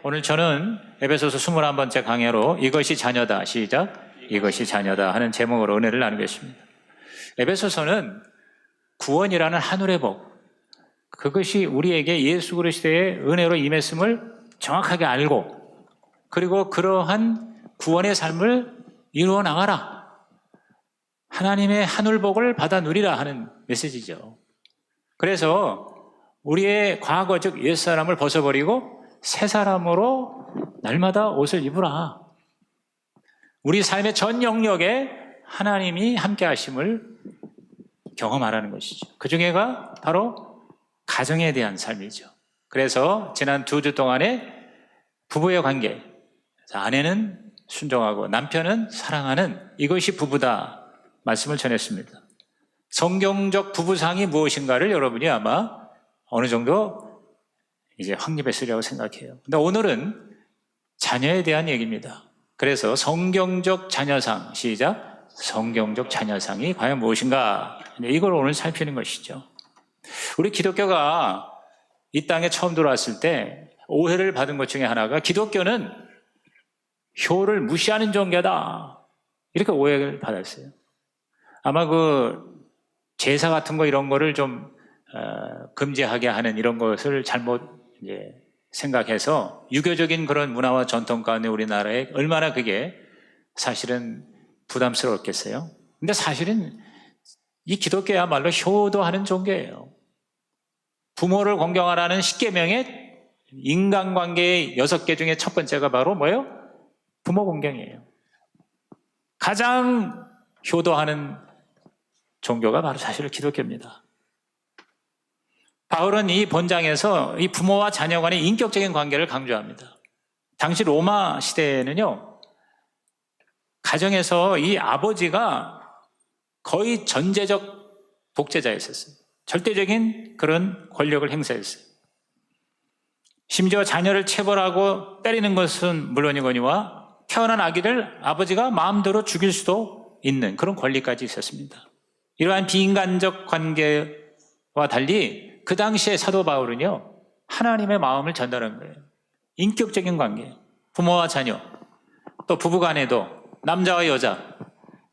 오늘 저는 에베소서 21번째 강해로 이것이 자녀다, 시작, 이것이 자녀다 하는 제목으로 은혜를 나누겠습니다. 에베소서는 구원이라는 하늘의 복, 그것이 우리에게 예수 그리스도의 은혜로 임했음을 정확하게 알고, 그리고 그러한 구원의 삶을 이루어 나가라, 하나님의 하늘복을 받아 누리라 하는 메시지죠. 그래서 우리의 과거적 옛사람을 벗어버리고 새 사람으로 날마다 옷을 입으라. 우리 삶의 전 영역에 하나님이 함께 하심을 경험하라는 것이죠. 그 중에가 바로 가정에 대한 삶이죠. 그래서 지난 2주 동안에 부부의 관계, 아내는 순종하고 남편은 사랑하는, 이것이 부부다 말씀을 전했습니다. 성경적 부부상이 무엇인가를 여러분이 아마 어느 정도 이제 확립했으리라고 생각해요. 근데 오늘은 자녀에 대한 얘기입니다. 그래서 성경적 자녀상, 시작, 성경적 자녀상이 과연 무엇인가, 이걸 오늘 살피는 것이죠. 우리 기독교가 이 땅에 처음 들어왔을 때 오해를 받은 것 중에 하나가 기독교는 효를 무시하는 종교다, 이렇게 오해를 받았어요. 아마 그 제사 같은 거 이런 거를 좀 금지하게 하는 이런 것을 잘못 이제 생각해서 유교적인 그런 문화와 전통 가운데 우리나라에 얼마나 그게 사실은 부담스러웠겠어요. 근데 사실은 이 기독교야말로 효도하는 종교예요. 부모를 공경하라는 10계명의 인간관계의 6개 중에 첫 번째가 바로 뭐예요? 부모 공경이에요. 가장 효도하는 종교가 바로 사실 기독교입니다. 바울은 이 본장에서 이 부모와 자녀 간의 인격적인 관계를 강조합니다. 당시 로마 시대에는요, 가정에서 이 아버지가 거의 전제적 독재자였었어요. 절대적인 그런 권력을 행사했어요. 심지어 자녀를 체벌하고 때리는 것은 물론이거니와 태어난 아기를 아버지가 마음대로 죽일 수도 있는 그런 권리까지 있었습니다. 이러한 비인간적 관계와 달리 그 당시에 사도 바울은요, 하나님의 마음을 전달한 거예요. 인격적인 관계, 부모와 자녀, 또 부부간에도 남자와 여자,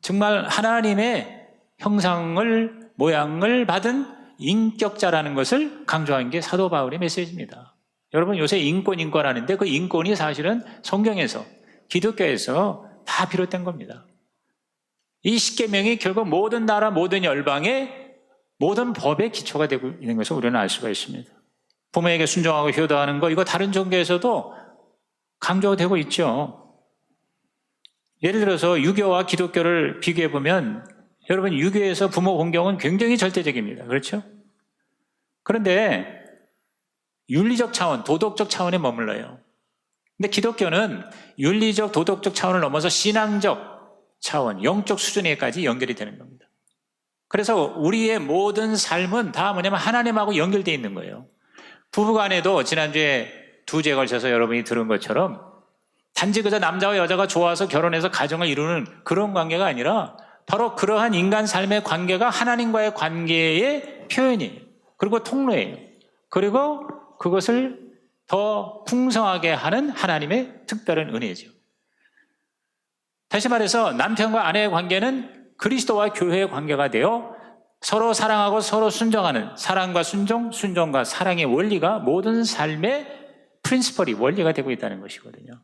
정말 하나님의 형상을, 모양을 받은 인격자라는 것을 강조한 게 사도 바울의 메시지입니다. 여러분, 요새 인권 하는데 그 인권이 사실은 성경에서, 기독교에서 다 비롯된 겁니다. 이 10계명이 결국 모든 나라, 모든 열방의 모든 법의 기초가 되고 있는 것을 우리는 알 수가 있습니다. 부모에게 순종하고 효도하는 거, 이거 다른 종교에서도 강조되고 있죠. 예를 들어서 유교와 기독교를 비교해 보면 여러분, 유교에서 부모 공경은 굉장히 절대적입니다. 그렇죠? 그런데 윤리적 차원, 도덕적 차원에 머물러요. 근데 기독교는 윤리적, 도덕적 차원을 넘어서 신앙적 차원, 영적 수준에까지 연결이 되는 겁니다. 그래서 우리의 모든 삶은 다 뭐냐면 하나님하고 연결되어 있는 거예요. 부부간에도 지난주에 2주에 걸쳐서 여러분이 들은 것처럼 단지 그저 남자와 여자가 좋아서 결혼해서 가정을 이루는 그런 관계가 아니라 바로 그러한 인간 삶의 관계가 하나님과의 관계의 표현이에요. 그리고 통로예요. 그리고 그것을 더 풍성하게 하는 하나님의 특별한 은혜죠. 다시 말해서 남편과 아내의 관계는 그리스도와 교회의 관계가 되어 서로 사랑하고 서로 순종하는 사랑과 순종, 순종과 사랑의 원리가 모든 삶의 프린시펄이, 원리가 되고 있다는 것이거든요.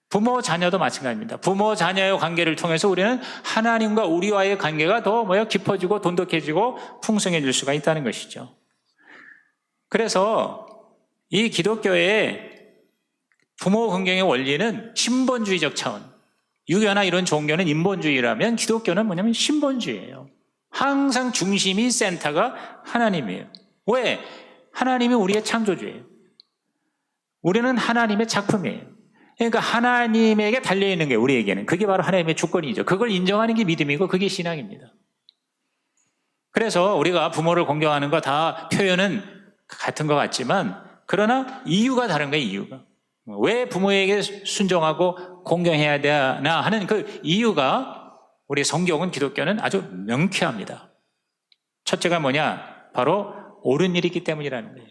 부모, 자녀도 마찬가지입니다. 부모, 자녀의 관계를 통해서 우리는 하나님과 우리와의 관계가 더 깊어지고 돈독해지고 풍성해질 수가 있다는 것이죠. 그래서 이 기독교의 부모 공경의 원리는 신본주의적 차원, 유교나 이런 종교는 인본주의라면 기독교는 뭐냐면 신본주의예요. 항상 중심이, 센터가 하나님이에요. 왜? 하나님이 우리의 창조주예요. 우리는 하나님의 작품이에요. 그러니까 하나님에게 달려있는 게 우리에게는 그게 바로 하나님의 주권이죠. 그걸 인정하는 게 믿음이고 그게 신앙입니다. 그래서 우리가 부모를 공경하는 거 다 표현은 같은 것 같지만 그러나 이유가 다른 거예요. 이유가. 왜 부모에게 순종하고 공경해야 되나 하는 그 이유가 우리 성경은, 기독교는 아주 명쾌합니다. 첫째가 뭐냐? 바로 옳은 일이기 때문이라는 거예요.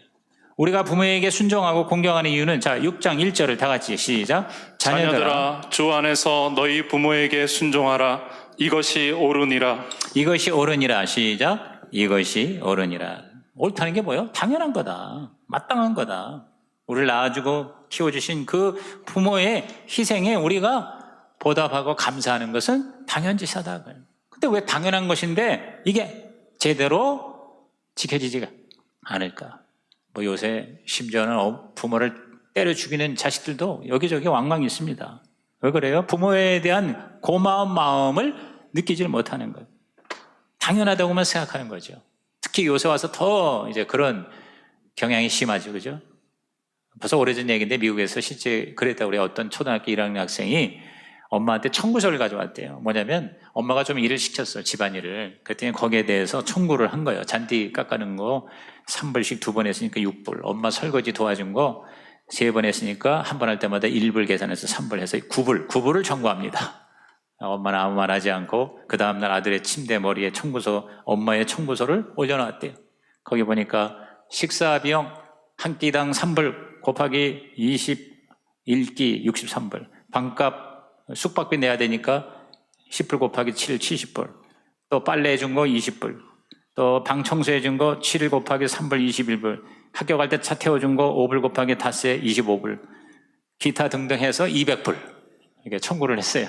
우리가 부모에게 순종하고 공경하는 이유는 자 6장 1절을 다 같이 시작. 자녀들아 주 안에서 너희 부모에게 순종하라. 이것이 옳으니라. 이것이 옳으니라. 시작. 이것이 옳으니라. 옳다는 게 뭐예요? 당연한 거다. 마땅한 거다. 우리를 낳아주고 키워주신 그 부모의 희생에 우리가 보답하고 감사하는 것은 당연지사다. 근데 왜 당연한 것인데 이게 제대로 지켜지지가 않을까? 뭐 요새 심지어는 부모를 때려 죽이는 자식들도 여기저기 왕왕 있습니다. 왜 그래요? 부모에 대한 고마운 마음을 느끼지를 못하는 거예요. 당연하다고만 생각하는 거죠. 특히 요새 와서 더 이제 그런 경향이 심하죠, 그죠? 벌써 오래전 얘기인데 미국에서 실제 그랬다고 그래요. 어떤 초등학교 1학년 학생이 엄마한테 청구서를 가져왔대요. 뭐냐면 엄마가 좀 일을 시켰어요, 집안일을. 그랬더니 거기에 대해서 청구를 한 거예요. 잔디 깎아는 거 3불씩 2번 했으니까 6불. 엄마 설거지 도와준 거 3번 했으니까 한 번 할 때마다 1불 계산해서 3불 해서 9불을 청구합니다. 엄마는 아무 말 하지 않고 그 다음날 아들의 침대 머리에 엄마의 청구서를 올려놨대요. 거기 보니까 식사 비용 한 끼당 3불 곱하기 21끼 63불. 방값 숙박비 내야 되니까 10불 곱하기 7, 70불. 또 빨래 해준 거 20불. 또 방 청소해 준 거 7일 곱하기 3불 21불. 학교 갈 때 차 태워준 거 5불 곱하기 닷새 25불. 기타 등등 해서 200불. 이게 청구를 했어요.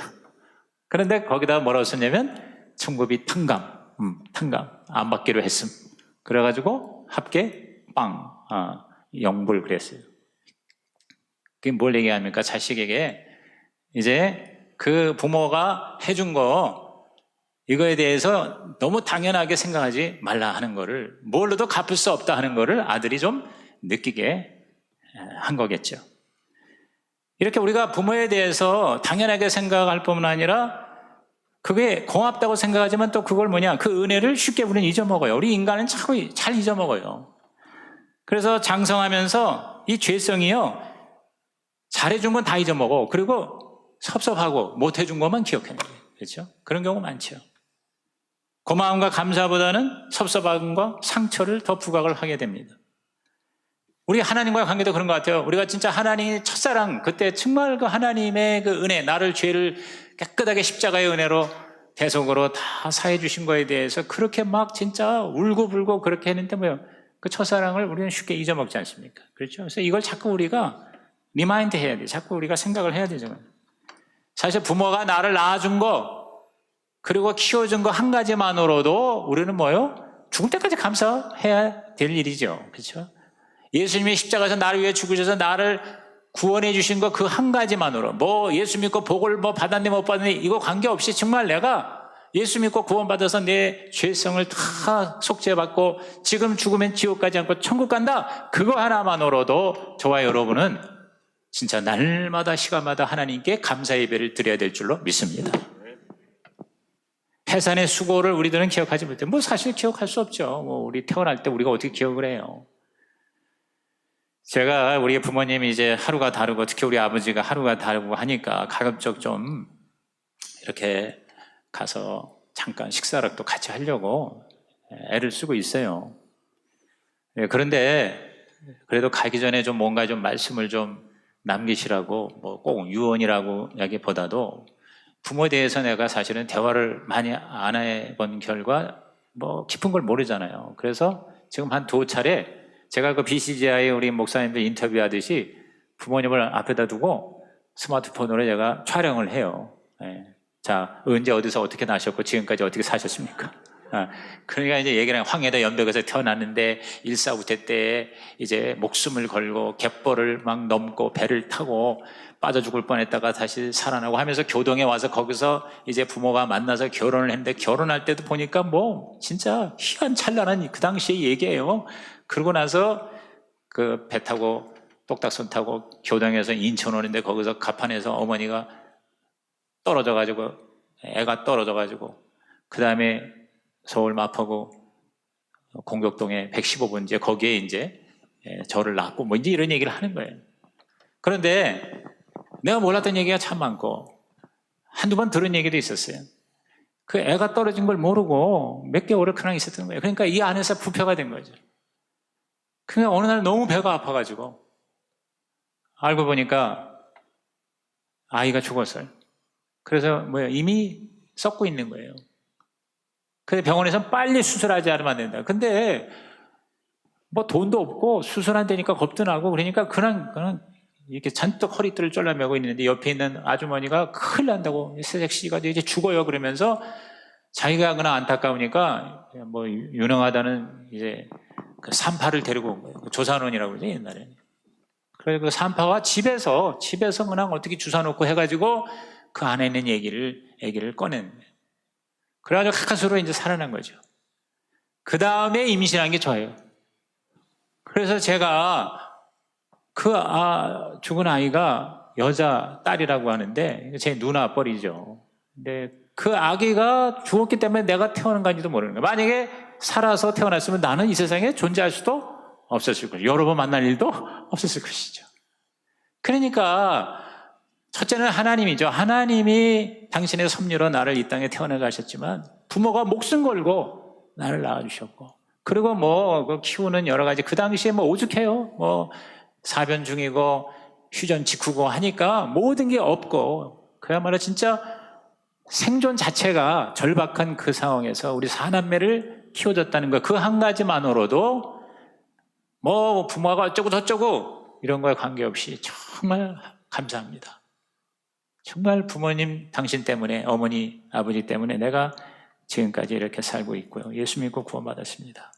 그런데 거기다 뭐라고 썼냐면 청구비 탕감 안 받기로 했음. 그래가지고 합계 0불 그랬어요. 그게 뭘 얘기합니까? 자식에게 이제 그 부모가 해준 거 이거에 대해서 너무 당연하게 생각하지 말라 하는 거를, 뭘로도 갚을 수 없다 하는 거를 아들이 좀 느끼게 한 거겠죠. 이렇게 우리가 부모에 대해서 당연하게 생각할 뿐만 아니라 그게 고맙다고 생각하지만 또 그걸 그 은혜를 쉽게 우리는 잊어먹어요. 우리 인간은 참 잘 잊어먹어요. 그래서 장성하면서 이 죄성이요, 잘해준 건 다 잊어먹어. 그리고 섭섭하고 못해준 것만 기억하는 거예요. 그렇죠? 그런 경우 많죠. 고마움과 감사보다는 섭섭함과 상처를 더 부각을 하게 됩니다. 우리 하나님과의 관계도 그런 것 같아요. 우리가 진짜 하나님의 첫사랑, 그때 정말 그 하나님의 그 은혜, 나를 죄를 깨끗하게 십자가의 은혜로 대속으로 다 사해 주신 거에 대해서 그렇게 막 진짜 울고불고 그렇게 했는데 그 첫사랑을 우리는 쉽게 잊어먹지 않습니까? 그렇죠? 그래서 이걸 자꾸 우리가 리마인드 해야 돼요. 자꾸 우리가 생각을 해야 되잖아요. 사실 부모가 나를 낳아준 거, 그리고 키워준 거 한 가지만으로도 우리는 죽을 때까지 감사해야 될 일이죠. 그렇죠? 예수님이 십자가에서 나를 위해 죽으셔서 나를 구원해 주신 거 그 한 가지만으로, 예수 믿고 복을 받았네 못 받았네 이거 관계없이 정말 내가 예수 믿고 구원받아서 내 죄성을 다 속죄받고 지금 죽으면 지옥 가지 않고 천국 간다, 그거 하나만으로도 저와 여러분은 진짜 날마다 시간마다 하나님께 감사 예배를 드려야 될 줄로 믿습니다. 해산의 수고를 우리들은 기억하지 못해요. 사실 기억할 수 없죠. 우리 태어날 때 우리가 어떻게 기억을 해요. 제가 우리 부모님이 이제 하루가 다르고 특히 우리 아버지가 하루가 다르고 하니까 가급적 좀 이렇게 가서 잠깐 식사를 또 같이 하려고 애를 쓰고 있어요. 그런데 그래도 가기 전에 좀 뭔가 좀 말씀을 좀 남기시라고, 꼭 유언이라고 하기보다도 부모에 대해서 내가 사실은 대화를 많이 안 해본 결과 깊은 걸 모르잖아요. 그래서 지금 한 2차례 제가 그 BCGI 우리 목사님들 인터뷰하듯이 부모님을 앞에다 두고 스마트폰으로 제가 촬영을 해요. 자, 언제 어디서 어떻게 나셨고 지금까지 어떻게 사셨습니까? 그러니까 이제 얘기를 하면 황해도 연백에서 태어났는데 일사후퇴 때 이제 목숨을 걸고 갯벌을 막 넘고 배를 타고 빠져 죽을 뻔했다가 다시 살아나고 하면서 교동에 와서 거기서 이제 부모가 만나서 결혼을 했는데 결혼할 때도 보니까 진짜 희한찬란한 그 당시의 얘기예요. 그러고 나서 그 배 타고 똑딱선 타고 교동에서 인천 오는데 거기서 가판에서 어머니가 떨어져가지고 애가 떨어져가지고 그 다음에 서울 마포구 공격동에 115번지에 거기에 이제 저를 낳고 이제 이런 얘기를 하는 거예요. 그런데 내가 몰랐던 얘기가 참 많고 한두 번 들은 얘기도 있었어요. 그 애가 떨어진 걸 모르고 몇 개월을 그냥 있었던 거예요. 그러니까 이 안에서 부패가 된 거죠. 그냥 어느 날 너무 배가 아파가지고 알고 보니까 아이가 죽었어요. 그래서 이미 썩고 있는 거예요. 그래서 병원에서 빨리 수술하지 않으면 안 된다. 근데 뭐 돈도 없고 수술 안 되니까 겁도 나고 그러니까 그냥 이렇게 잔뜩 허리띠를 잘라매고 있는데 옆에 있는 아주머니가 큰일 난다고 새색 씨가 이제 죽어요 그러면서 자기가 그냥 안타까우니까 뭐 유능하다는 이제 그 산파를 데리고 온 거예요. 조산원이라고 그러죠 옛날에. 그래서 그 산파가 집에서 그냥 어떻게 주사 놓고 해가지고 그 안에 있는 아기를 꺼낸 거예요. 그래가지고 가까스로 이제 살아난 거죠. 그 다음에 임신한 게 저예요. 그래서 제가 죽은 아이가 여자 딸이라고 하는데 제 누나 뻘이죠. 근데 그 아기가 죽었기 때문에 내가 태어난 건지도 모르는 거예요. 만약에 살아서 태어났으면 나는 이 세상에 존재할 수도 없었을 것이죠. 여러 번 만날 일도 없었을 것이죠. 그러니까 첫째는 하나님이죠. 하나님이 당신의 섭리로 나를 이 땅에 태어나게 하셨지만 부모가 목숨 걸고 나를 낳아주셨고 그리고 그 키우는 여러 가지 그 당시에 오죽해요. 사변 중이고 휴전 직후고 하니까 모든 게 없고 그야말로 진짜 생존 자체가 절박한 그 상황에서 우리 사남매를 키워줬다는 거 그 한 가지만으로도 부모가 어쩌고 저쩌고 이런 거에 관계없이 정말 감사합니다. 정말 부모님 당신 때문에 어머니 아버지 때문에 내가 지금까지 이렇게 살고 있고요. 예수 믿고 구원받았습니다.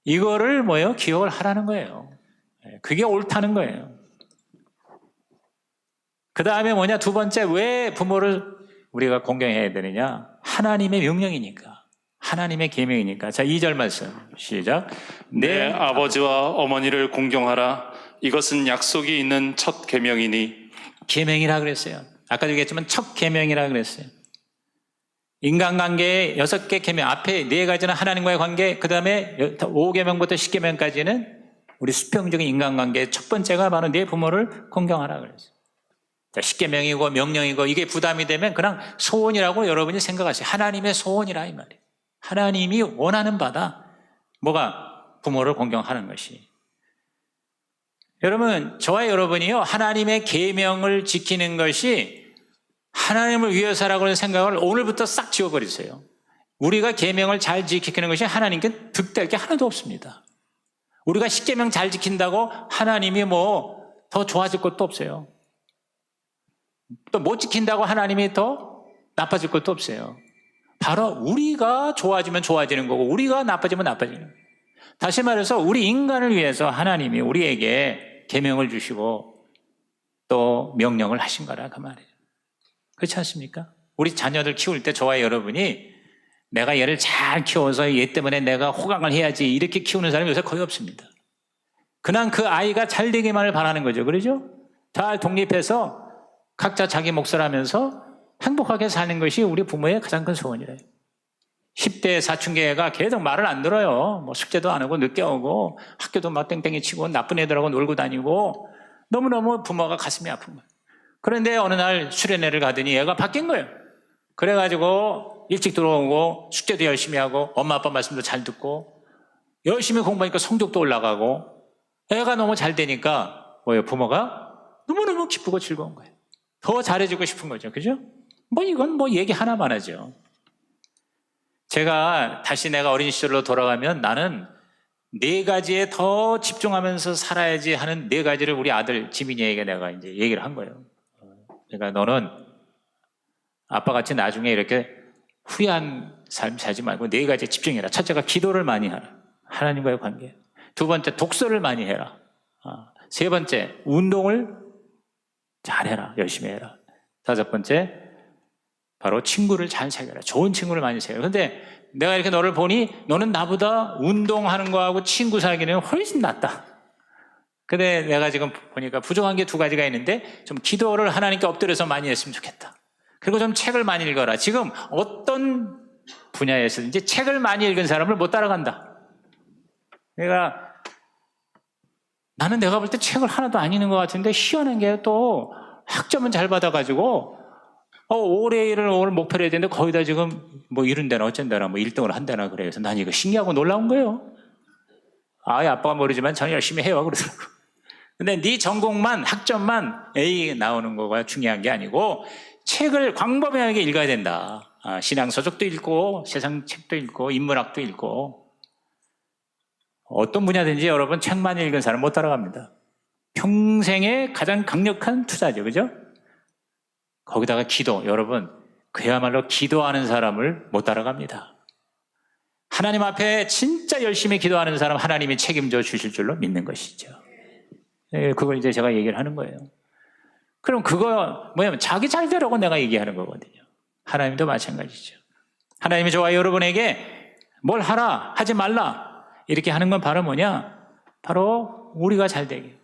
이거를 기억을 하라는 거예요. 그게 옳다는 거예요. 그 다음에 두 번째 왜 부모를 우리가 공경해야 되느냐? 하나님의 명령이니까. 하나님의 계명이니까. 자, 2절 말씀 시작. 내 아버지와 어머니를 공경하라. 이것은 약속이 있는 첫 계명이니. 계명이라 그랬어요. 아까도 얘기했지만 첫 계명이라 그랬어요. 인간관계의 6개 계명 앞에 4가지는 하나님과의 관계, 그 다음에 5계명부터 10계명까지는 우리 수평적인 인간관계의 첫 번째가 바로 내 부모를 공경하라 그랬어요. 자, 10계명이고 명령이고 이게 부담이 되면 그냥 소원이라고 여러분이 생각하세요. 하나님의 소원이라 이 말이에요. 하나님이 원하는 바다. 부모를 공경하는 것이. 여러분, 저와 여러분이요 하나님의 계명을 지키는 것이 하나님을 위해서라고 하는 생각을 오늘부터 싹 지워버리세요. 우리가 계명을 잘 지키는 것이 하나님께 득될 게 하나도 없습니다. 우리가 10계명 잘 지킨다고 하나님이 더 좋아질 것도 없어요. 또 못 지킨다고 하나님이 더 나빠질 것도 없어요. 바로 우리가 좋아지면 좋아지는 거고 우리가 나빠지면 나빠지는 거예요. 다시 말해서 우리 인간을 위해서 하나님이 우리에게 계명을 주시고 또 명령을 하신 거라 그 말이에요. 그렇지 않습니까? 우리 자녀들 키울 때 저와 여러분이 내가 얘를 잘 키워서 얘 때문에 내가 호강을 해야지 이렇게 키우는 사람이 요새 거의 없습니다. 그냥 그 아이가 잘 되기만을 바라는 거죠. 그러죠? 잘 독립해서 각자 자기 몫을 하면서 행복하게 사는 것이 우리 부모의 가장 큰 소원이래요. 10대 사춘기애가 계속 말을 안 들어요. 숙제도 안 하고 늦게 오고 학교도 막 땡땡이 치고 나쁜 애들하고 놀고 다니고 너무너무 부모가 가슴이 아픈 거예요. 그런데 어느 날 수련회를 가더니 얘가 바뀐 거예요. 그래가지고 일찍 들어오고 숙제도 열심히 하고 엄마 아빠 말씀도 잘 듣고 열심히 공부하니까 성적도 올라가고 애가 너무 잘 되니까 부모가 너무너무 기쁘고 즐거운 거예요. 더 잘해주고 싶은 거죠. 그죠? 이건 얘기 하나만 하죠. 제가 다시 내가 어린 시절로 돌아가면 나는 4가지에 더 집중하면서 살아야지 하는 4가지를 우리 아들 지민이에게 내가 이제 얘기를 한 거예요. 그러니까 너는 아빠같이 나중에 이렇게 후회한 삶 살지 말고 4가지에 집중해라. 첫째가 기도를 많이 하라. 하나님과의 관계. 2번째 독서를 많이 해라. 3번째 운동을 잘해라. 열심히 해라. 5번째 바로 친구를 잘 사귀어라. 좋은 친구를 많이 사귀어라. 근데 내가 이렇게 너를 보니 너는 나보다 운동하는 거하고 친구 사귀는 훨씬 낫다. 근데 내가 지금 보니까 부족한 게 2가지가 있는데 좀 기도를 하나님께 엎드려서 많이 했으면 좋겠다. 그리고 좀 책을 많이 읽어라. 지금 어떤 분야에서든지 책을 많이 읽은 사람을 못 따라간다. 나는 내가 볼 때 책을 하나도 안 읽는 것 같은데 희한한 게 또 학점은 잘 받아가지고 올해 일을 오늘 목표로 해야 되는데 거의 다 지금 이런 데나 어쩐 데나 1등을 한다나 그래서 난 이거 신기하고 놀라운 거예요. 아빠가 모르지만 저는 열심히 해요 그러더라고. 근데 네 전공만 학점만 A 나오는 거가 중요한 게 아니고 책을 광범위하게 읽어야 된다. 신앙서적도 읽고 세상 책도 읽고 인문학도 읽고 어떤 분야든지 여러분 책만 읽은 사람 못 따라갑니다. 평생의 가장 강력한 투자죠. 그죠? 거기다가 기도. 여러분 그야말로 기도하는 사람을 못 따라갑니다. 하나님 앞에 진짜 열심히 기도하는 사람 하나님이 책임져 주실 줄로 믿는 것이죠. 그걸 이제 제가 얘기를 하는 거예요. 그럼 그거 뭐냐면 자기 잘 되라고 내가 얘기하는 거거든요. 하나님도 마찬가지죠. 하나님이 저와 여러분에게 뭘 하라 하지 말라 이렇게 하는 건 바로 뭐냐? 바로 우리가 잘 되게.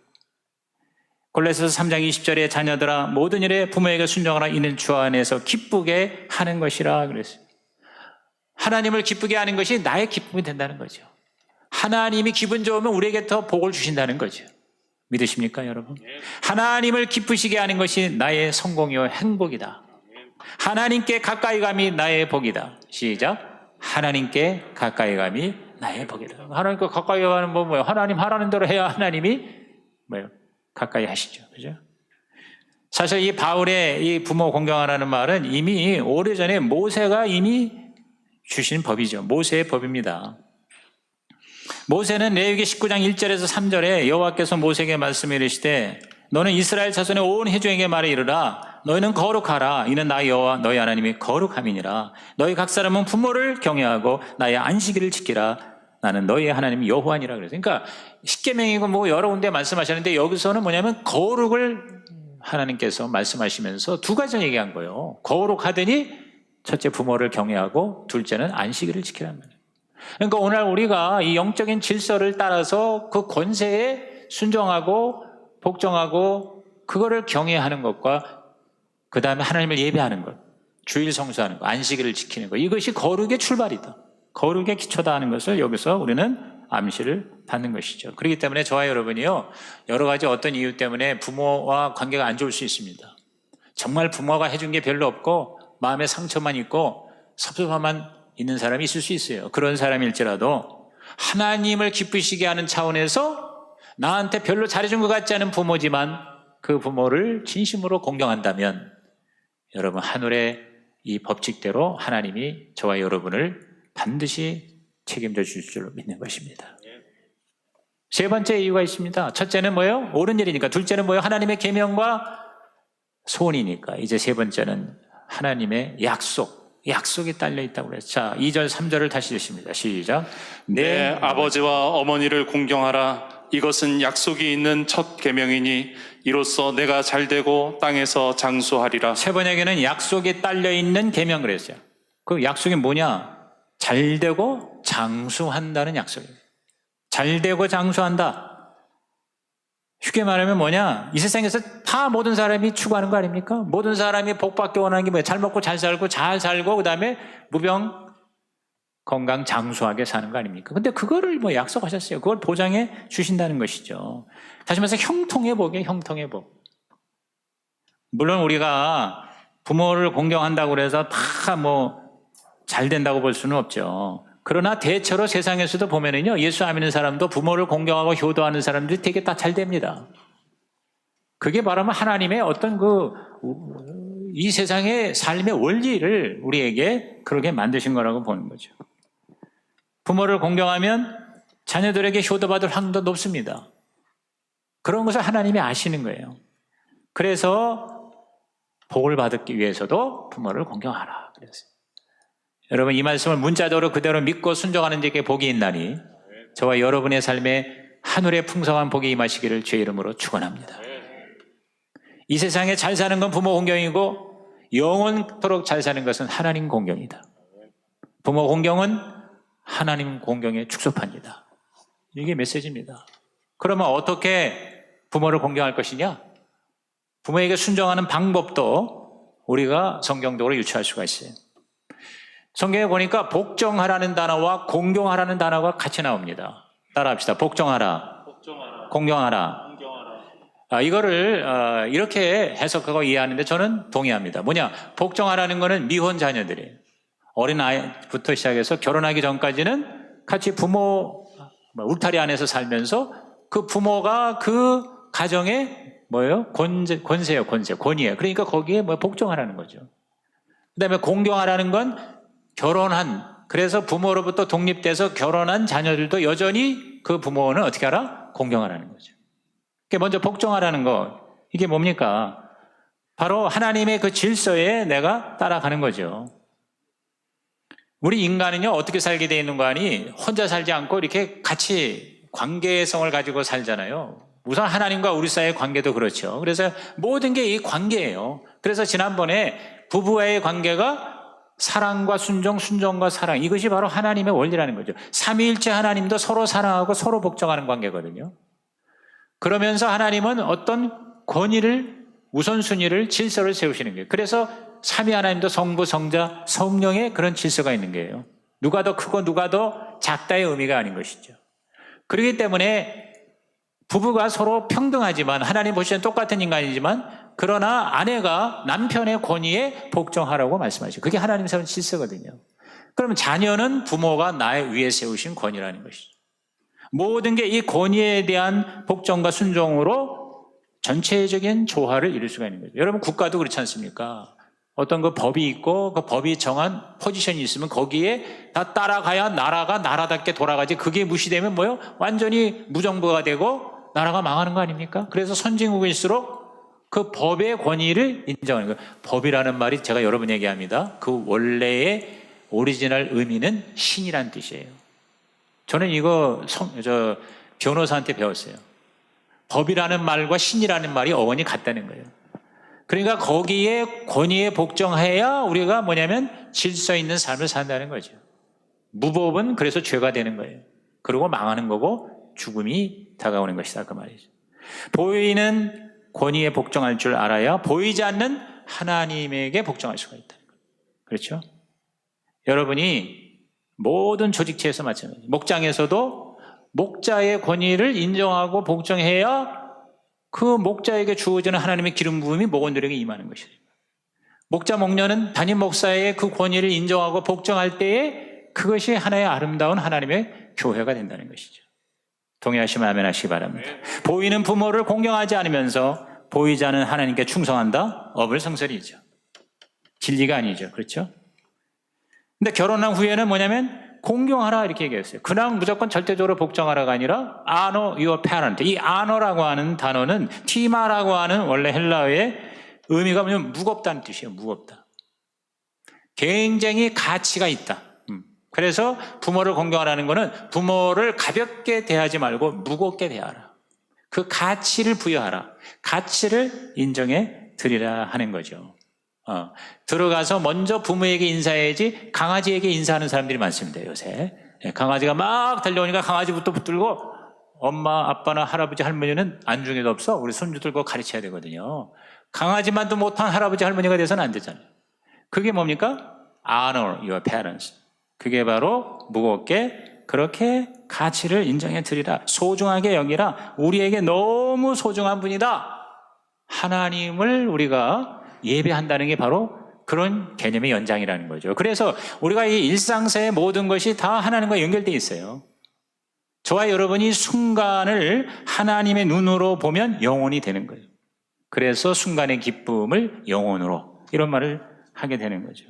골로새서 3장 20절에 자녀들아 모든 일에 부모에게 순종하라 이는 주 안에서 기쁘게 하는 것이라 그랬어요. 하나님을 기쁘게 하는 것이 나의 기쁨이 된다는 거죠. 하나님이 기분 좋으면 우리에게 더 복을 주신다는 거죠. 믿으십니까 여러분? 하나님을 기쁘시게 하는 것이 나의 성공이요 행복이다. 하나님께 가까이 감이 나의 복이다. 시작. 하나님께 가까이 감이 나의 복이다. 하나님께 가까이 가는 뭐 뭐예요? 하나님 하라는 대로 해야 하나님이 뭐예요? 가까이 하시죠. 그죠? 사실 이 바울의 이 부모 공경하라는 말은 이미 오래전에 모세가 이미 주신 법이죠. 모세의 법입니다. 모세는 레위기 19장 1절에서 3절에 여호와께서 모세에게 말씀해 이르시되 너는 이스라엘 자손의 온 회중에게 말해 이르라 너희는 거룩하라 이는 나 여호와 너희 하나님이 거룩함이니라 너희 각 사람은 부모를 경외하고 나의 안식일을 지키라 나는 너희의 하나님 여호와니라 그랬어요. 그러니까 십계명이고 뭐 여러 군데 말씀하셨는데 여기서는 뭐냐면 거룩을 하나님께서 말씀하시면서 두 가지 얘기한 거예요. 거룩하더니 첫째 부모를 경외하고 둘째는 안식일을 지키라는 거예요. 그러니까 오늘 우리가 이 영적인 질서를 따라서 그 권세에 순종하고 복종하고 그거를 경외하는 것과 그 다음에 하나님을 예배하는 것, 주일 성수하는 것, 안식일을 지키는 것 이것이 거룩의 출발이다. 거룩의 기초다 하는 것을 여기서 우리는 암시를 받는 것이죠. 그렇기 때문에 저와 여러분이요 여러 가지 어떤 이유 때문에 부모와 관계가 안 좋을 수 있습니다. 정말 부모가 해준 게 별로 없고 마음에 상처만 있고 섭섭함만 있는 사람이 있을 수 있어요. 그런 사람일지라도 하나님을 기쁘시게 하는 차원에서 나한테 별로 잘해준 것 같지 않은 부모지만 그 부모를 진심으로 공경한다면 여러분 하늘의 이 법칙대로 하나님이 저와 여러분을 반드시 책임져 주실 줄로 믿는 것입니다. 세 번째 이유가 있습니다. 첫째는 뭐예요? 옳은 일이니까. 둘째는 뭐예요? 하나님의 계명과 소원이니까. 이제 세 번째는 하나님의 약속이 딸려 있다고 그랬어요. 자, 2절 3절을 다시 읽습니다. 시작. 내 아버지와 어머니를 공경하라 이것은 약속이 있는 첫 계명이니 이로써 내가 잘되고 땅에서 장수하리라. 세 번역에는 약속이 딸려 있는 계명 그랬어요. 그 약속이 뭐냐? 잘되고 장수한다는 약속이에요. 잘되고 장수한다. 쉽게 말하면 뭐냐? 이 세상에서 다 모든 사람이 추구하는 거 아닙니까? 모든 사람이 복받기 원하는 게 뭐예요? 잘 먹고 잘 살고 그 다음에 무병 건강 장수하게 사는 거 아닙니까? 근데 그거를 뭐 약속하셨어요. 그걸 보장해 주신다는 것이죠. 다시 말해서 형통의 복이에요. 형통의 복. 물론 우리가 부모를 공경한다고 그래서 다 뭐 잘 된다고 볼 수는 없죠. 그러나 대체로 세상에서도 보면은요, 예수 안 믿는 사람도 부모를 공경하고 효도하는 사람들이 되게 다 잘 됩니다. 그게 바로 하나님의 어떤 이 세상의 삶의 원리를 우리에게 그렇게 만드신 거라고 보는 거죠. 부모를 공경하면 자녀들에게 효도받을 확률도 높습니다. 그런 것을 하나님이 아시는 거예요. 그래서 복을 받기 위해서도 부모를 공경하라 그랬어요. 여러분 이 말씀을 문자적으로 그대로 믿고 순종하는 자에게 복이 있나니 저와 여러분의 삶에 하늘의 풍성한 복이 임하시기를 주의 이름으로 축원합니다. 이 세상에 잘 사는 건 부모 공경이고 영원토록 잘 사는 것은 하나님 공경이다. 부모 공경은 하나님 공경의 축소판이다. 이게 메시지입니다. 그러면 어떻게 부모를 공경할 것이냐? 부모에게 순종하는 방법도 우리가 성경적으로 유추할 수가 있어요. 성경에 보니까 복종하라는 단어와 공경하라는 단어가 같이 나옵니다. 따라합시다. 복종하라. 공경하라. 이거를 이렇게 해석하고 이해하는데 저는 동의합니다. 뭐냐? 복종하라는 거는 미혼 자녀들이에요. 어린아이부터 시작해서 결혼하기 전까지는 같이 부모 울타리 안에서 살면서 그 부모가 그 가정의 뭐예요? 권세예요, 권위예요. 그러니까 거기에 복종하라는 거죠. 그 다음에 공경하라는 건 결혼한, 그래서 부모로부터 독립돼서 결혼한 자녀들도 여전히 그 부모는 어떻게 하라? 공경하라는 거죠. 먼저 복종하라는 거, 이게 뭡니까? 바로 하나님의 그 질서에 내가 따라가는 거죠. 우리 인간은요, 어떻게 살게 되어 있는 거 아니? 혼자 살지 않고 이렇게 같이 관계성을 가지고 살잖아요. 우선 하나님과 우리 사이의 관계도 그렇죠. 그래서 모든 게 이 관계예요. 그래서 지난번에 부부와의 관계가 사랑과 순종, 순종과 사랑, 이것이 바로 하나님의 원리라는 거죠. 삼위일체 하나님도 서로 사랑하고 서로 복종하는 관계거든요. 그러면서 하나님은 어떤 권위를, 우선순위를, 질서를 세우시는 거예요. 그래서 삼위 하나님도 성부, 성자, 성령의 그런 질서가 있는 거예요. 누가 더 크고 누가 더 작다의 의미가 아닌 것이죠. 그렇기 때문에 부부가 서로 평등하지만, 하나님 보시기엔 똑같은 인간이지만, 그러나 아내가 남편의 권위에 복종하라고 말씀하시죠. 그게 하나님 세운 질서거든요. 그러면 자녀는 부모가 나의 위에 세우신 권위라는 것이죠. 모든 게 이 권위에 대한 복종과 순종으로 전체적인 조화를 이룰 수가 있는 거죠. 여러분, 국가도 그렇지 않습니까? 어떤 그 법이 있고 그 법이 정한 포지션이 있으면 거기에 다 따라가야 나라가 나라답게 돌아가지, 그게 무시되면 뭐요? 완전히 무정부가 되고 나라가 망하는 거 아닙니까? 그래서 선진국일수록 그 법의 권위를 인정하는 거예요. 법이라는 말이 제가 여러 번 얘기합니다. 그 원래의 오리지널 의미는 신이란 뜻이에요. 저는 이거 변호사한테 배웠어요. 법이라는 말과 신이라는 말이 어원이 같다는 거예요. 그러니까 거기에 권위에 복종해야 우리가 뭐냐면 질서 있는 삶을 산다는 거죠. 무법은 그래서 죄가 되는 거예요. 그리고 망하는 거고 죽음이 다가오는 것이다, 그 말이죠. 보이는 권위에 복종할 줄 알아야 보이지 않는 하나님에게 복종할 수가 있다. 그렇죠? 여러분이 모든 조직체에서 마찬가지예요. 목장에서도 목자의 권위를 인정하고 복종해야 그 목자에게 주어지는 하나님의 기름 부음이 목원들에게 임하는 것이에요. 목자 목녀는 담임 목사의 그 권위를 인정하고 복종할 때에 그것이 하나의 아름다운 하나님의 교회가 된다는 것이죠. 동의하시면 아멘 하시기 바랍니다. 보이는 부모를 공경하지 않으면서 보이지 않는 하나님께 충성한다? 어불성설이죠. 진리가 아니죠. 그렇죠? 근데 결혼한 후에는 뭐냐면 공경하라 이렇게 얘기했어요. 그냥 무조건 절대적으로 복종하라가 아니라 honor your parent. 이 honor라고 하는 단어는 티마라고 하는 원래 헬라어의 의미가 뭐냐면 무겁다는 뜻이에요. 무겁다. 굉장히 가치가 있다. 그래서 부모를 공경하라는 것은 부모를 가볍게 대하지 말고 무겁게 대하라. 그 가치를 부여하라. 가치를 인정해 드리라 하는 거죠. 들어가서 먼저 부모에게 인사해야지 강아지에게 인사하는 사람들이 많습니다, 요새. 강아지가 막 달려오니까 강아지부터 붙들고 엄마, 아빠나 할아버지, 할머니는 안중에도 없어. 우리 손주 들고 가르쳐야 되거든요. 강아지만도 못한 할아버지, 할머니가 돼서는 안 되잖아요. 그게 뭡니까? Honor your parents. 그게 바로 무겁게 그렇게 가치를 인정해 드리라. 소중하게 여기라. 우리에게 너무 소중한 분이다. 하나님을 우리가 예배한다는 게 바로 그런 개념의 연장이라는 거죠. 그래서 우리가 이 일상사의 모든 것이 다 하나님과 연결되어 있어요. 저와 여러분이 순간을 하나님의 눈으로 보면 영혼이 되는 거예요. 그래서 순간의 기쁨을 영혼으로, 이런 말을 하게 되는 거죠.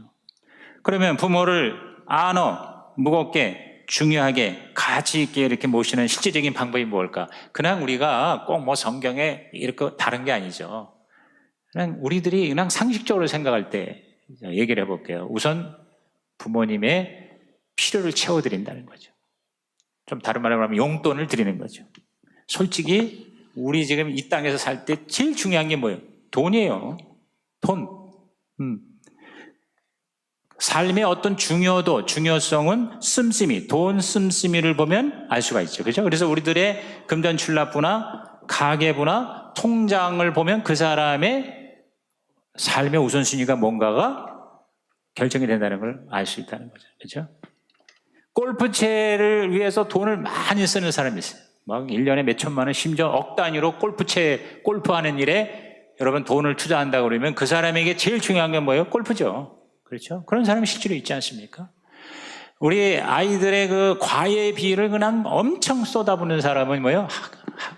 그러면 부모를 무겁게, 중요하게, 가치 있게 이렇게 모시는 실질적인 방법이 뭘까? 그냥 우리가 꼭 성경에 이렇게 다른 게 아니죠. 그냥 우리들이 그냥 상식적으로 생각할 때 얘기를 해볼게요. 우선 부모님의 필요를 채워드린다는 거죠. 좀 다른 말로 하면 용돈을 드리는 거죠. 솔직히 우리 지금 이 땅에서 살 때 제일 중요한 게 뭐예요? 돈이에요. 돈. 삶의 어떤 중요성은 씀씀이, 돈 씀씀이를 보면 알 수가 있죠. 그죠? 그래서 우리들의 금전 출납부나 가계부나 통장을 보면 그 사람의 삶의 우선순위가 뭔가가 결정이 된다는 걸 알 수 있다는 거죠. 그죠? 골프채를 위해서 돈을 많이 쓰는 사람이 있어요. 막 1년에 몇 천만 원, 심지어 억 단위로 골프하는 일에 여러분 돈을 투자한다고 그러면 그 사람에게 제일 중요한 게 뭐예요? 골프죠. 그렇죠? 그런 사람이 실제로 있지 않습니까? 우리 아이들의 그 과외 비를 그냥 엄청 쏟아부는 사람은 뭐예요?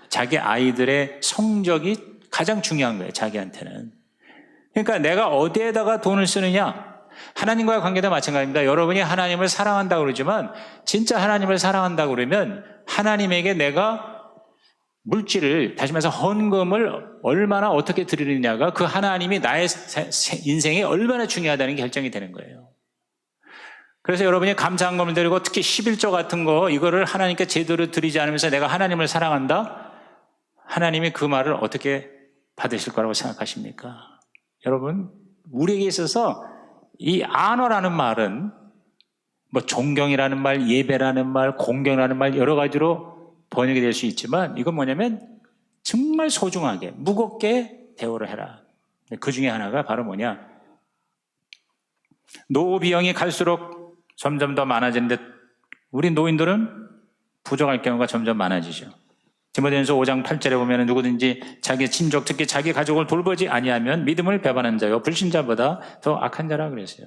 자기 아이들의 성적이 가장 중요한 거예요, 자기한테는. 그러니까 내가 어디에다가 돈을 쓰느냐? 하나님과의 관계도 마찬가지입니다. 여러분이 하나님을 사랑한다고 그러지만 진짜 하나님을 사랑한다고 그러면 하나님에게 내가 물질을, 다시 말해서 헌금을 얼마나 어떻게 드리느냐가 그 하나님이 나의 인생에 얼마나 중요하다는 게 결정이 되는 거예요. 그래서 여러분이 감사한금을 드리고 특히 11조 같은 거 이거를 하나님께 제대로 드리지 않으면서 내가 하나님을 사랑한다? 하나님이 그 말을 어떻게 받으실 거라고 생각하십니까? 여러분, 우리에게 있어서 이 안어라는 말은 뭐 존경이라는 말, 예배라는 말, 공경이라는 말 여러 가지로 번역이 될 수 있지만 이건 뭐냐면 정말 소중하게 무겁게 대우를 해라. 그 중에 하나가 바로 뭐냐, 노후 비용이 갈수록 점점 더 많아지는데 우리 노인들은 부족할 경우가 점점 많아지죠. 디모데전서 5장 8절에 보면 누구든지 자기 친족 특히 자기 가족을 돌보지 아니하면 믿음을 배반한 자요 불신자보다 더 악한 자라 그랬어요.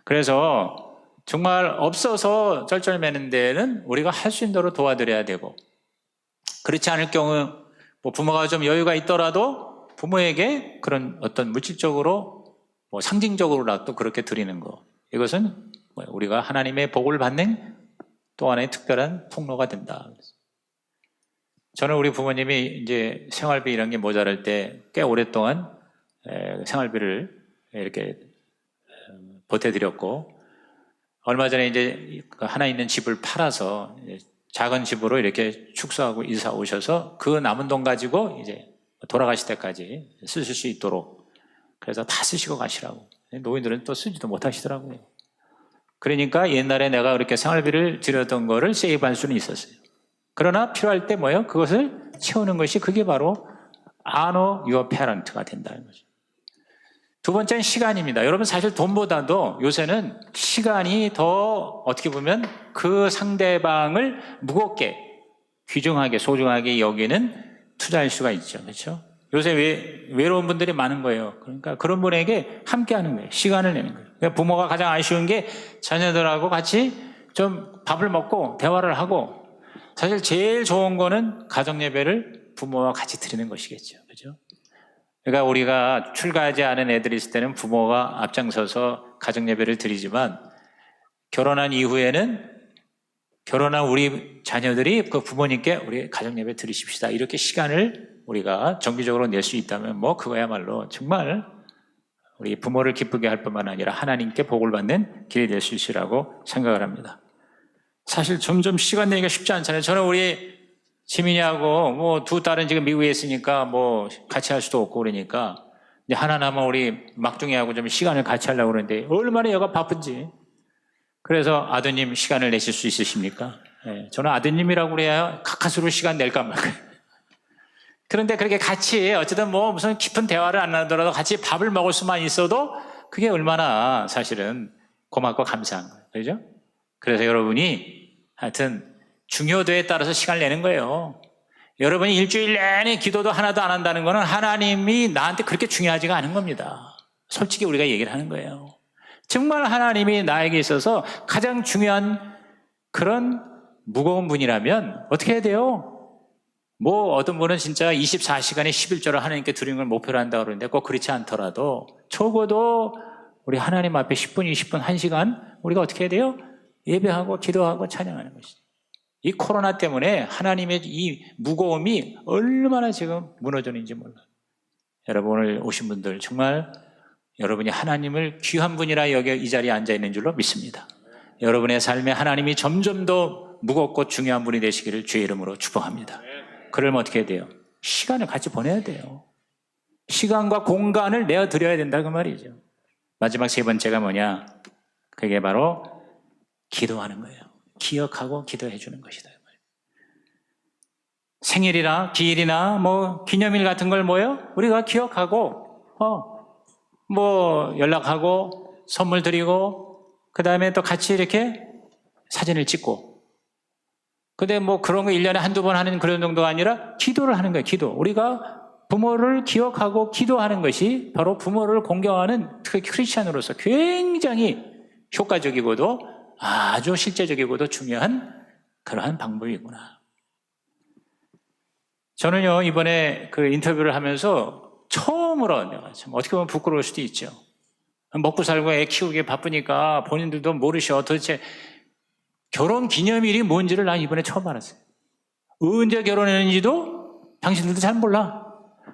그래서 정말 없어서 쩔쩔매는 데는 우리가 할 수 있는 대로 도와드려야 되고, 그렇지 않을 경우 뭐 부모가 좀 여유가 있더라도 부모에게 그런 어떤 물질적으로 뭐 상징적으로라도 그렇게 드리는 거, 이것은 우리가 하나님의 복을 받는 또 하나의 특별한 통로가 된다. 저는 우리 부모님이 이제 생활비 이런 게 모자랄 때 꽤 오랫동안 생활비를 이렇게 보태드렸고, 얼마 전에 이제 하나 있는 집을 팔아서 작은 집으로 이렇게 축소하고 이사 오셔서 그 남은 돈 가지고 이제 돌아가실 때까지 쓰실 수 있도록 그래서 다 쓰시고 가시라고. 노인들은 또 쓰지도 못하시더라고요. 그러니까 옛날에 내가 그렇게 생활비를 드렸던 거를 세이브할 수는 있었어요. 그러나 필요할 때 뭐예요? 그것을 채우는 것이 그게 바로 honor your parent가 된다는 거죠. 두 번째는 시간입니다. 여러분 사실 돈보다도 요새는 시간이 더 어떻게 보면 그 상대방을 무겁게 귀중하게 소중하게 여기는 투자할 수가 있죠. 그렇죠? 요새 외로운 분들이 많은 거예요. 그러니까 그런 분에게 함께 하는 거예요. 시간을 내는 거예요. 그러니까 부모가 가장 아쉬운 게 자녀들하고 같이 좀 밥을 먹고 대화를 하고, 사실 제일 좋은 거는 가정 예배를 부모와 같이 드리는 것이겠죠. 그렇죠? 그러니까 우리가 출가하지 않은 애들이 있을 때는 부모가 앞장서서 가정 예배를 드리지만, 결혼한 이후에는 결혼한 우리 자녀들이 그 부모님께 우리 가정 예배 드리십시다, 이렇게 시간을 우리가 정기적으로 낼 수 있다면 뭐 그거야말로 정말 우리 부모를 기쁘게 할 뿐만 아니라 하나님께 복을 받는 길이 될 수 있으라고 생각을 합니다. 사실 점점 시간 내기가 쉽지 않잖아요. 저는 우리 지민이하고 뭐 두 딸은 지금 미국에 있으니까 뭐 같이 할 수도 없고 그러니까 이제 하나 남은 우리 막둥이하고 좀 시간을 같이 하려고 그러는데 얼마나 얘가 바쁜지. 그래서 아드님 시간을 내실 수 있으십니까? 네, 저는 아드님이라고 그래야 가까스로 시간 낼까 말까. 그런데 그렇게 같이 어쨌든 뭐 무슨 깊은 대화를 안 하더라도 같이 밥을 먹을 수만 있어도 그게 얼마나 사실은 고맙고 감사한 거예요. 그렇죠? 그래서 여러분이 하여튼 중요도에 따라서 시간을 내는 거예요. 여러분이 일주일 내내 기도도 하나도 안 한다는 거는 하나님이 나한테 그렇게 중요하지가 않은 겁니다. 솔직히 우리가 얘기를 하는 거예요. 정말 하나님이 나에게 있어서 가장 중요한 그런 무거운 분이라면 어떻게 해야 돼요? 뭐 어떤 분은 진짜 24시간에 11조를 하나님께 드리는 걸 목표로 한다고 그러는데 꼭 그렇지 않더라도 적어도 우리 하나님 앞에 10분, 20분, 1시간 우리가 어떻게 해야 돼요? 예배하고 기도하고 찬양하는 것이죠. 이 코로나 때문에 하나님의 이 무거움이 얼마나 지금 무너졌는지 몰라요. 여러분 오늘 오신 분들 정말 여러분이 하나님을 귀한 분이라 여겨 이 자리에 앉아 있는 줄로 믿습니다. 여러분의 삶에 하나님이 점점 더 무겁고 중요한 분이 되시기를 주의 이름으로 축복합니다. 그러면 어떻게 해야 돼요? 시간을 같이 보내야 돼요. 시간과 공간을 내어드려야 된다 그 말이죠. 마지막 세 번째가 뭐냐? 그게 바로 기도하는 거예요. 기억하고 기도해 주는 것이다. 생일이나 기일이나 뭐 기념일 같은 걸 뭐요? 우리가 기억하고 뭐 연락하고 선물 드리고 그 다음에 또 같이 이렇게 사진을 찍고, 근데 뭐 그런 거 1년에 한두 번 하는 그런 정도가 아니라 기도를 하는 거예요. 기도. 우리가 부모를 기억하고 기도하는 것이 바로 부모를 공경하는 특히 크리스찬으로서 굉장히 효과적이고도 아주 실제적이고도 중요한 그러한 방법이구나. 저는요, 이번에 그 인터뷰를 하면서 처음으로 내가 참 어떻게 보면 부끄러울 수도 있죠. 먹고 살고 애 키우기 바쁘니까 본인들도 모르셔. 도대체 결혼 기념일이 뭔지를 난 이번에 처음 알았어요. 언제 결혼했는지도 당신들도 잘 몰라.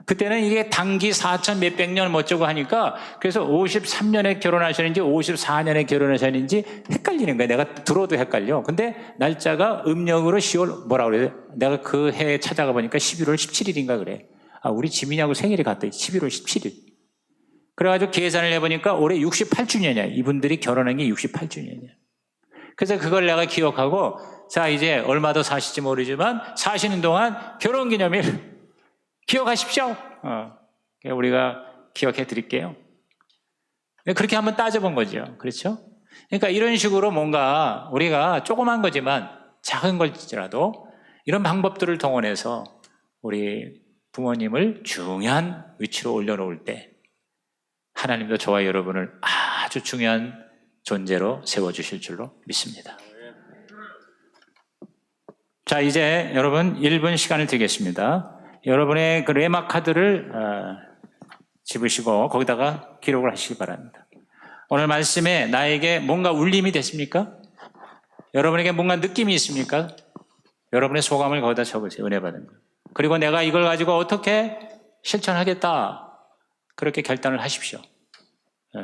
그때는 이게 단기 4천 몇백 년 어쩌고 하니까 그래서 53년에 결혼하셨는지 54년에 결혼하셨는지 헷갈리는 거야. 내가 들어도 헷갈려. 근데 날짜가 음력으로 10월 뭐라 그래요? 내가 그 해에 찾아가 보니까 11월 17일인가 그래. 아, 우리 지민이하고 생일이 같다. 11월 17일. 그래가지고 계산을 해보니까 올해 68주년이야. 이분들이 결혼한 게 68주년이야. 그래서 그걸 내가 기억하고 자, 이제 얼마 더 사실지 모르지만 사시는 동안 결혼기념일 기억하십시오. 우리가 기억해 드릴게요. 그렇게 한번 따져본 거죠. 그렇죠? 그러니까 이런 식으로 뭔가 우리가 조그만 거지만 작은 걸지라도 이런 방법들을 동원해서 우리 부모님을 중요한 위치로 올려놓을 때 하나님도 저와 여러분을 아주 중요한 존재로 세워주실 줄로 믿습니다. 자, 이제 여러분 1분 시간을 드리겠습니다. 여러분의 그 레마 카드를 집으시고 거기다가 기록을 하시기 바랍니다. 오늘 말씀에 나에게 뭔가 울림이 됐습니까? 여러분에게 뭔가 느낌이 있습니까? 여러분의 소감을 거기다 적으세요. 은혜 받은 거. 그리고 내가 이걸 가지고 어떻게 실천하겠다. 그렇게 결단을 하십시오.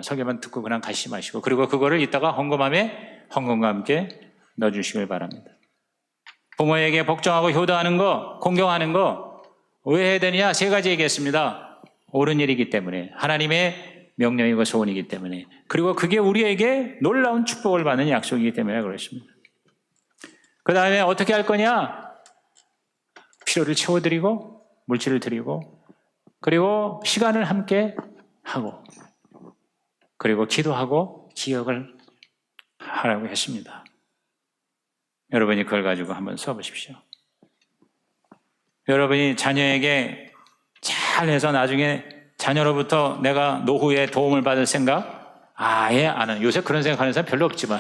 설교만 듣고 그냥 가시지 마시고 그리고 그거를 이따가 헌금함에 헌금과 함께 넣어주시길 바랍니다. 부모에게 복종하고 효도하는 거, 공경하는 거 왜 해야 되느냐? 3가지 얘기했습니다. 옳은 일이기 때문에, 하나님의 명령이고 소원이기 때문에, 그리고 그게 우리에게 놀라운 축복을 받는 약속이기 때문에 그렇습니다. 그 다음에 어떻게 할 거냐? 필요를 채워드리고 물질을 드리고 그리고 시간을 함께 하고 그리고 기도하고 기억을 하라고 했습니다. 여러분이 그걸 가지고 한번 써보십시오. 여러분이 자녀에게 잘해서 나중에 자녀로부터 내가 노후에 도움을 받을 생각 아예 안 하는, 요새 그런 생각하는 사람 별로 없지만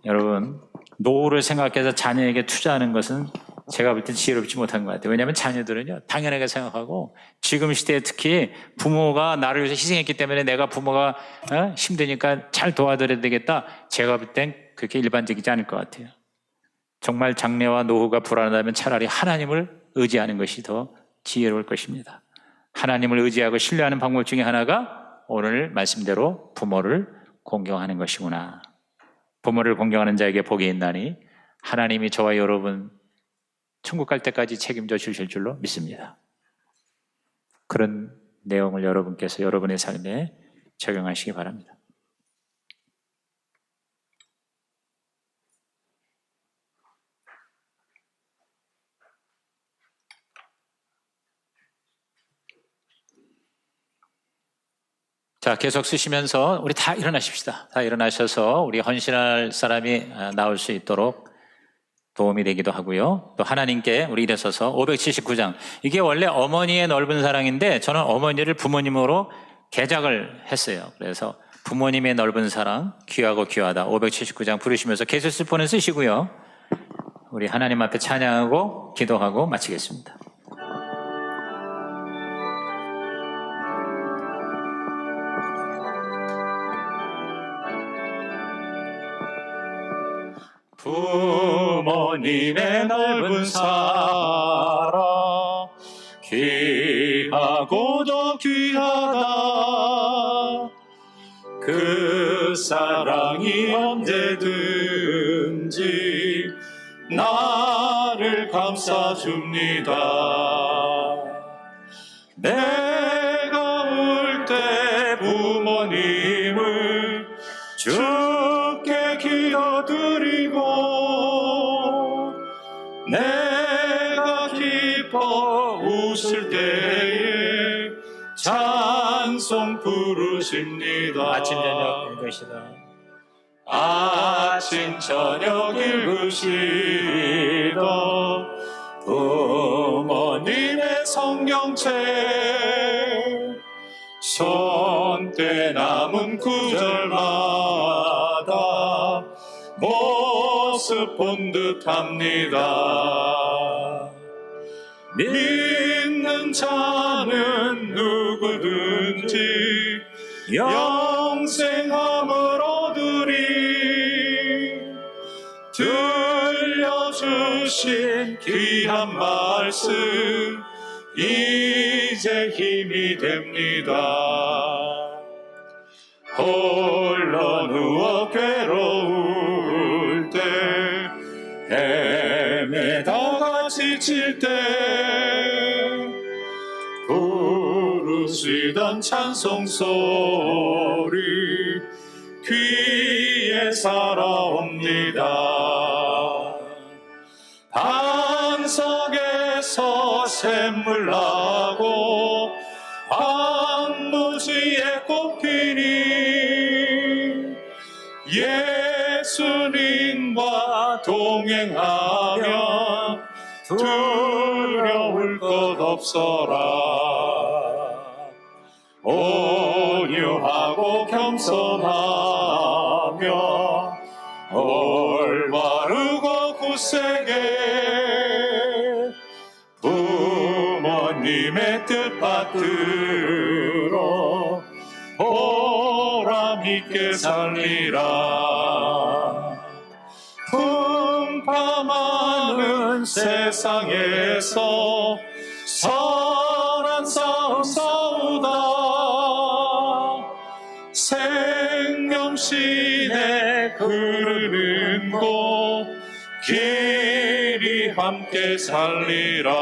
여러분 노후를 생각해서 자녀에게 투자하는 것은 제가 볼 때 지혜롭지 못한 것 같아요. 왜냐하면 자녀들은요 당연하게 생각하고 지금 시대에 특히 부모가 나를 위해서 희생했기 때문에 내가 부모가 힘드니까 잘 도와드려야 되겠다. 제가 볼 땐 그렇게 일반적이지 않을 것 같아요. 정말 장래와 노후가 불안하다면 차라리 하나님을 의지하는 것이 더 지혜로울 것입니다. 하나님을 의지하고 신뢰하는 방법 중에 하나가 오늘 말씀대로 부모를 공경하는 것이구나. 부모를 공경하는 자에게 복이 있나니 하나님이 저와 여러분 천국 갈 때까지 책임져 주실 줄로 믿습니다. 그런 내용을 여러분께서 여러분의 삶에 적용하시기 바랍니다. 자, 계속 쓰시면서 우리 다 일어나십시다. 다 일어나셔서 우리 헌신할 사람이 나올 수 있도록 도움이 되기도 하고요. 또 하나님께 우리 일어서서 579장. 이게 원래 어머니의 넓은 사랑인데 저는 어머니를 부모님으로 개작을 했어요. 그래서 부모님의 넓은 사랑, 귀하고 귀하다. 579장 부르시면서 계속 쓸 분은 쓰시고요. 우리 하나님 앞에 찬양하고 기도하고 마치겠습니다. 부모님의 넓은 사랑 귀하고도 귀하다. 그 사랑이 언제든지 나를 감싸줍니다. 내가 울 때 부모님을 주께 기도드리고 내가 기뻐 웃을 때에 찬송 부르십니다. 아침 저녁 읽으시다. 아침 저녁 읽으시다. 부모님의 성경책 손때 남은 구절마다 모습 본 듯합니다. 믿는 자는 누구든지 영생함을 얻으리. 들려주신 귀한 말씀 이제 힘이 됩니다. 홀로 누워 괴로울 때, 헤매다가 지칠 때, 부르시던 찬송 소리 귀에 살아옵니다. 반석에서 샘물 나고 황무지에 꽃피니 예수님과 동행하며 두려울 것 없어라. 온유하고 겸손하며 올바르고 굳세게 부모님의 뜻 받들어 보람있게 살리라. 풍파많은 세상에서 선한 싸움 싸우다 생명신에 흐르는 곳 길이 함께 살리라.